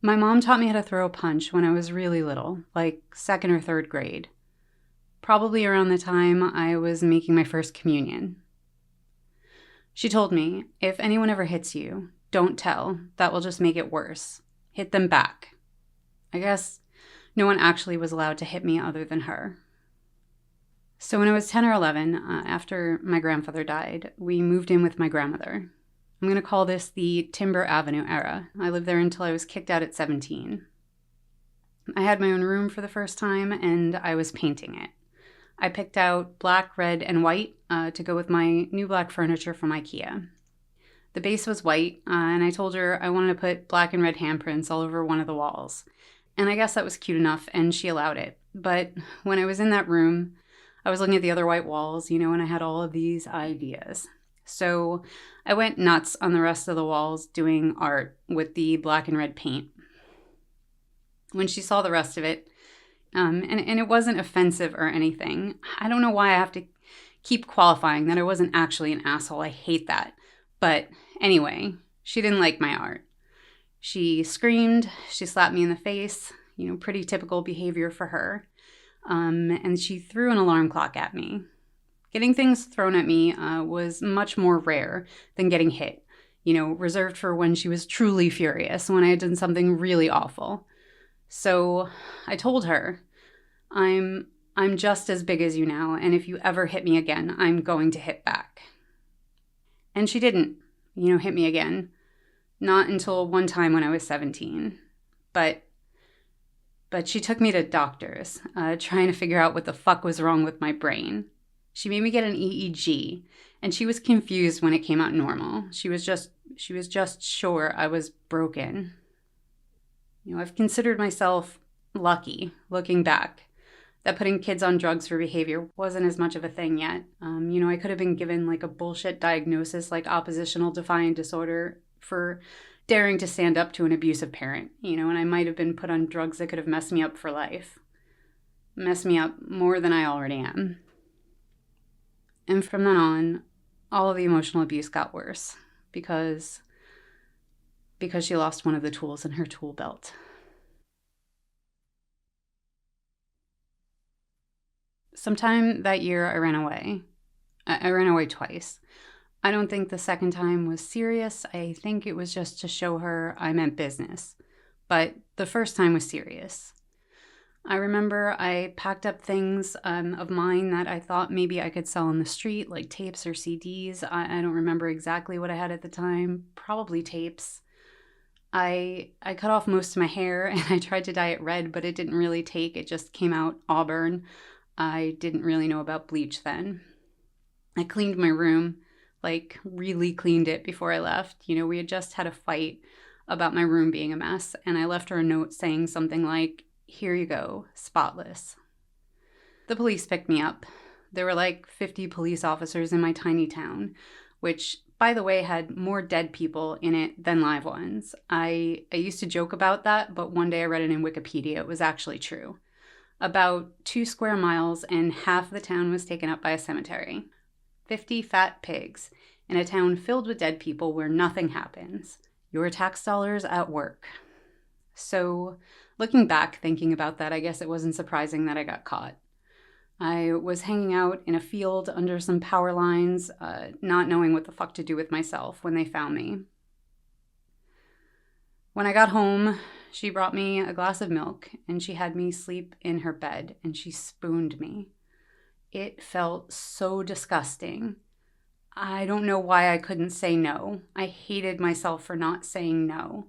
My mom taught me how to throw a punch when I was really little, like second or third grade, probably around the time I was making my first communion. She told me, if anyone ever hits you, don't tell. That will just make it worse. Hit them back. I guess no one actually was allowed to hit me other than her. So when I was 10 or 11, after my grandfather died, we moved in with my grandmother. I'm going to call this the Timber Avenue era. I lived there until I was kicked out at 17. I had my own room for the first time, and I was painting it. I picked out black, red, and white to go with my new black furniture from IKEA. The base was white, and I told her I wanted to put black and red handprints all over one of the walls. And I guess that was cute enough, and she allowed it. But when I was in that room, I was looking at the other white walls, and I had all of these ideas. So I went nuts on the rest of the walls doing art with the black and red paint. When she saw the rest of it, and it wasn't offensive or anything. I don't know why I have to keep qualifying that I wasn't actually an asshole. I hate that. But anyway, she didn't like my art. She screamed, she slapped me in the face, pretty typical behavior for her. And she threw an alarm clock at me. Getting things thrown at me was much more rare than getting hit, reserved for when she was truly furious, when I had done something really awful. So I told her, I'm just as big as you now, and if you ever hit me again, I'm going to hit back. And she didn't, hit me again. Not until one time when I was 17. But she took me to doctors, trying to figure out what the fuck was wrong with my brain. She made me get an EEG, and she was confused when it came out normal. She was just sure I was broken. I've considered myself lucky, looking back, that putting kids on drugs for behavior wasn't as much of a thing yet. I could have been given like a bullshit diagnosis like oppositional defiant disorder for daring to stand up to an abusive parent, and I might have been put on drugs that could have messed me up for life. Messed me up more than I already am. And from then on, all of the emotional abuse got worse because she lost one of the tools in her tool belt. Sometime that year, I ran away. I ran away twice. I don't think the second time was serious. I think it was just to show her I meant business. But the first time was serious. I remember I packed up things of mine that I thought maybe I could sell on the street, like tapes or CDs. I don't remember exactly what I had at the time. Probably tapes. I cut off most of my hair and I tried to dye it red, but it didn't really take. It just came out auburn. I didn't really know about bleach then. I cleaned my room, like really cleaned it before I left. We had just had a fight about my room being a mess, and I left her a note saying something like, "Here you go, spotless." The police picked me up. There were like 50 police officers in my tiny town, which, by the way, had more dead people in it than live ones. I used to joke about that, but one day I read it in Wikipedia. It was actually true. About 2 square miles and half the town was taken up by a cemetery. 50 fat pigs in a town filled with dead people where nothing happens. Your tax dollars at work. So, looking back, thinking about that, I guess it wasn't surprising that I got caught. I was hanging out in a field under some power lines, not knowing what the fuck to do with myself when they found me. When I got home, she brought me a glass of milk and she had me sleep in her bed and she spooned me. It felt so disgusting. I don't know why I couldn't say no. I hated myself for not saying no.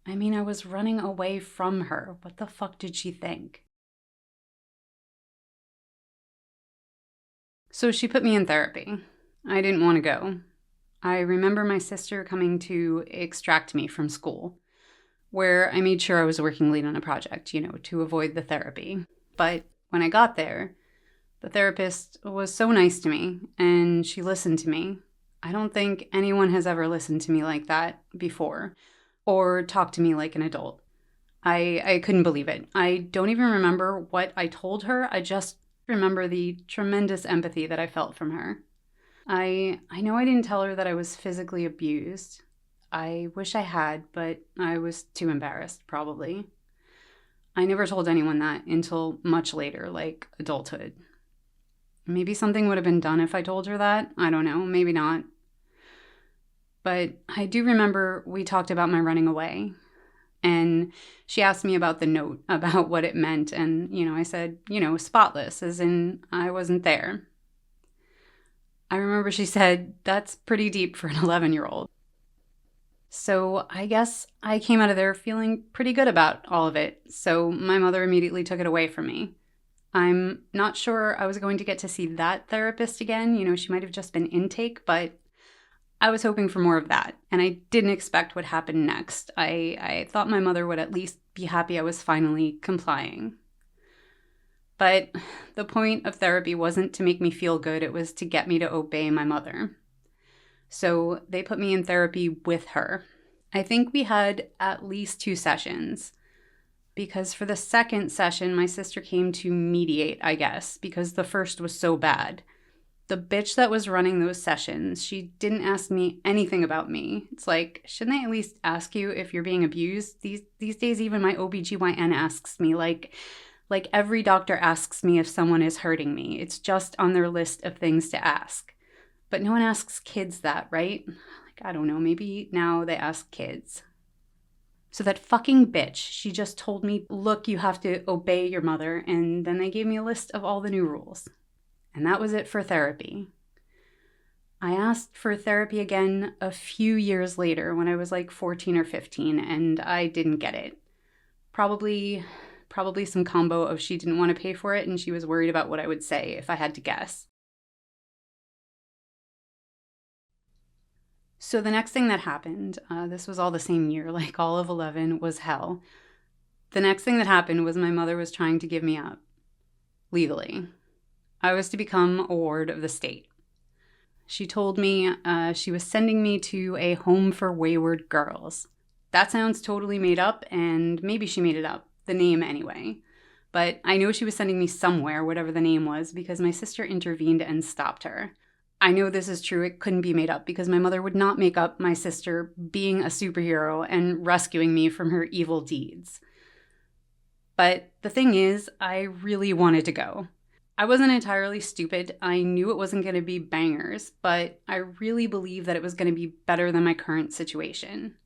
I was running away from her. What the fuck did she think? So she put me in therapy. I didn't want to go. I remember my sister coming to extract me from school, where I made sure I was working late on a project, to avoid the therapy. But when I got there, the therapist was so nice to me, and she listened to me. I don't think anyone has ever listened to me like that before, or talked to me like an adult. I couldn't believe it. I don't even remember what I told her. I just remember the tremendous empathy that I felt from her. I know I didn't tell her that I was physically abused. I wish I had, but I was too embarrassed, probably. I never told anyone that until much later, like adulthood. Maybe something would have been done if I told her that. I don't know, maybe not. But I do remember we talked about my running away. And she asked me about the note, about what it meant. And, I said, spotless, as in I wasn't there. I remember she said, that's pretty deep for an 11-year-old. So I guess I came out of there feeling pretty good about all of it. So my mother immediately took it away from me. I'm not sure I was going to get to see that therapist again. She might have just been intake, but I was hoping for more of that. And I didn't expect what happened next. I thought my mother would at least be happy I was finally complying. But the point of therapy wasn't to make me feel good, it was to get me to obey my mother. So they put me in therapy with her. I think we had at least 2 sessions. Because for the second session, my sister came to mediate, I guess, because the first was so bad. The bitch that was running those sessions, she didn't ask me anything about me. It's like, shouldn't they at least ask you if you're being abused? These days, even my OBGYN asks me, like every doctor asks me if someone is hurting me. It's just on their list of things to ask. But no one asks kids that, right? Like, I don't know, maybe now they ask kids. So that fucking bitch, she just told me, look, you have to obey your mother. And then they gave me a list of all the new rules. And that was it for therapy. I asked for therapy again a few years later when I was like 14 or 15, and I didn't get it. Probably some combo of she didn't want to pay for it and she was worried about what I would say if I had to guess. So the next thing that happened, this was all the same year, like all of 11 was hell. The next thing that happened was my mother was trying to give me up, legally. I was to become a ward of the state. She told me she was sending me to a home for wayward girls. That sounds totally made up, and maybe she made it up, the name anyway. But I know she was sending me somewhere, whatever the name was, because my sister intervened and stopped her. I know this is true, it couldn't be made up, because my mother would not make up my sister being a superhero and rescuing me from her evil deeds. But the thing is, I really wanted to go. I wasn't entirely stupid. I knew it wasn't going to be bangers, but I really believed that it was going to be better than my current situation.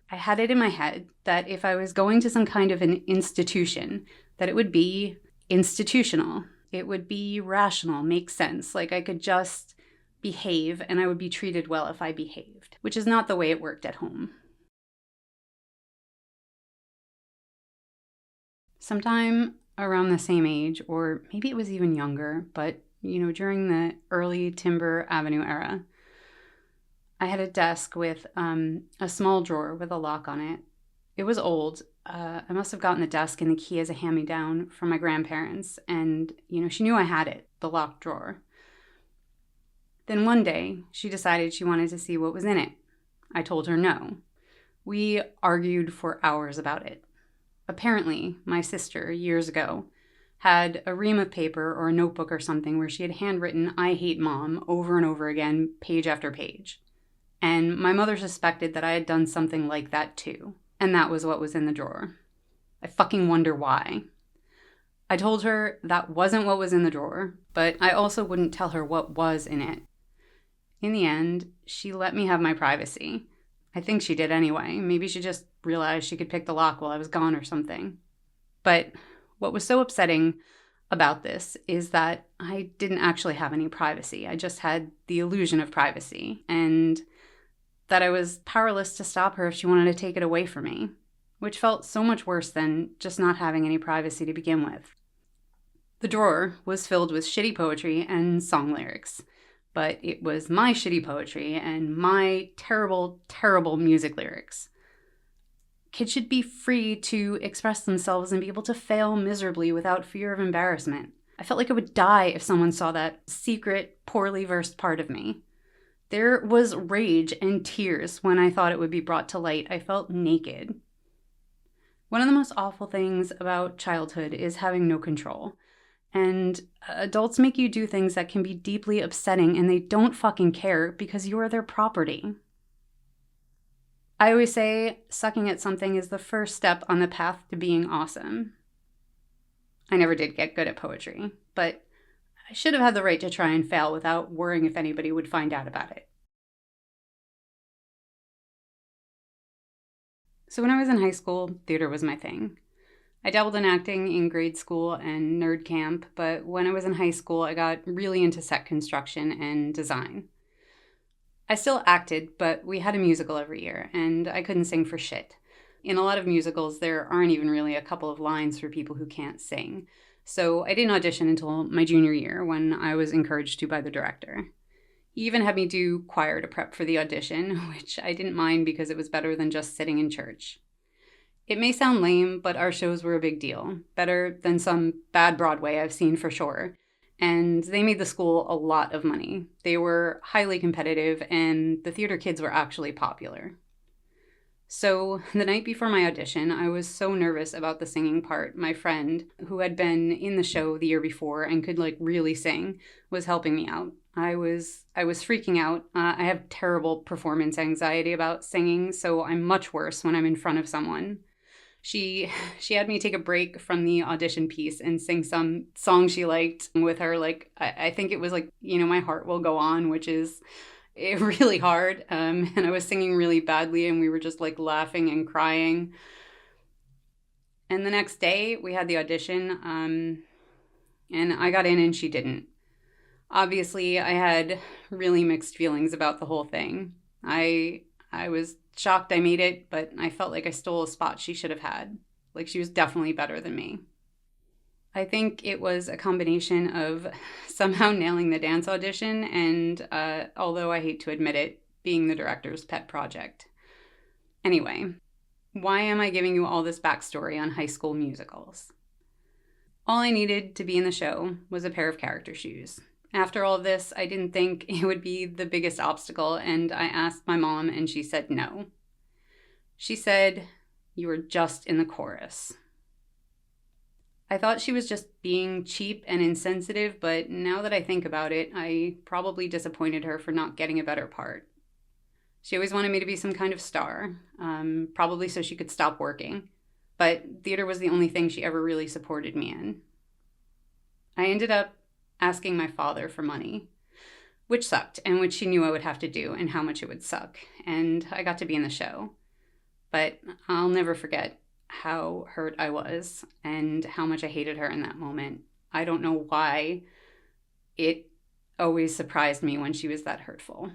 I had it in my head that if I was going to some kind of an institution, that it would be institutional. It would be rational, make sense. Like I could just behave and I would be treated well if I behaved, which is not the way it worked at home. Sometime around the same age, or maybe it was even younger, but during the early Timber Avenue era, I had a desk with a small drawer with a lock on it. It was old. I must have gotten the desk and the key as a hand-me-down from my grandparents, and she knew I had it, the locked drawer. Then one day, she decided she wanted to see what was in it. I told her no. We argued for hours about it. Apparently, my sister, years ago, had a ream of paper or a notebook or something where she had handwritten "I hate mom" over and over again, page after page. And my mother suspected that I had done something like that too. And that was what was in the drawer. I fucking wonder why. I told her that wasn't what was in the drawer, but I also wouldn't tell her what was in it. In the end, she let me have my privacy. I think she did anyway. Maybe she just realized she could pick the lock while I was gone or something. But what was so upsetting about this is that I didn't actually have any privacy. I just had the illusion of privacy, and that I was powerless to stop her if she wanted to take it away from me, which felt so much worse than just not having any privacy to begin with. The drawer was filled with shitty poetry and song lyrics, but it was my shitty poetry and my terrible, terrible music lyrics. Kids should be free to express themselves and be able to fail miserably without fear of embarrassment. I felt like I would die if someone saw that secret, poorly versed part of me. There was rage and tears when I thought it would be brought to light. I felt naked. One of the most awful things about childhood is having no control. And adults make you do things that can be deeply upsetting, and they don't fucking care because you are their property. I always say sucking at something is the first step on the path to being awesome. I never did get good at poetry, but I should have had the right to try and fail without worrying if anybody would find out about it. So when I was in high school, theater was my thing. I dabbled in acting in grade school and nerd camp, but when I was in high school, I got really into set construction and design. I still acted, but we had a musical every year, and I couldn't sing for shit. In a lot of musicals, there aren't even really a couple of lines for people who can't sing. So I didn't audition until my junior year when I was encouraged to by the director. He even had me do choir to prep for the audition, which I didn't mind because it was better than just sitting in church. It may sound lame, but our shows were a big deal. Better than some bad Broadway I've seen for sure. And they made the school a lot of money. They were highly competitive, and the theater kids were actually popular. So, the night before my audition, I was so nervous about the singing part. My friend, who had been in the show the year before and could really sing, was helping me out. I was freaking out. I have terrible performance anxiety about singing, so I'm much worse when I'm in front of someone. She had me take a break from the audition piece and sing some song she liked with her. I think it was My Heart Will Go On, which is really hard. And I was singing really badly, and we were just laughing and crying. And the next day we had the audition, and I got in and she didn't. Obviously, I had really mixed feelings about the whole thing. I was shocked I made it, but I felt like I stole a spot she should have had. She was definitely better than me. I think it was a combination of somehow nailing the dance audition and, although I hate to admit it, being the director's pet project. Anyway, why am I giving you all this backstory on high school musicals? All I needed to be in the show was a pair of character shoes. After all of this, I didn't think it would be the biggest obstacle, and I asked my mom, and she said no. She said, "You were just in the chorus." I thought she was just being cheap and insensitive, but now that I think about it, I probably disappointed her for not getting a better part. She always wanted me to be some kind of star, probably so she could stop working, but theater was the only thing she ever really supported me in. I ended up asking my father for money, which sucked, and which she knew I would have to do, and how much it would suck, and I got to be in the show. But I'll never forget how hurt I was and how much I hated her in that moment. I don't know why. It always surprised me when she was that hurtful.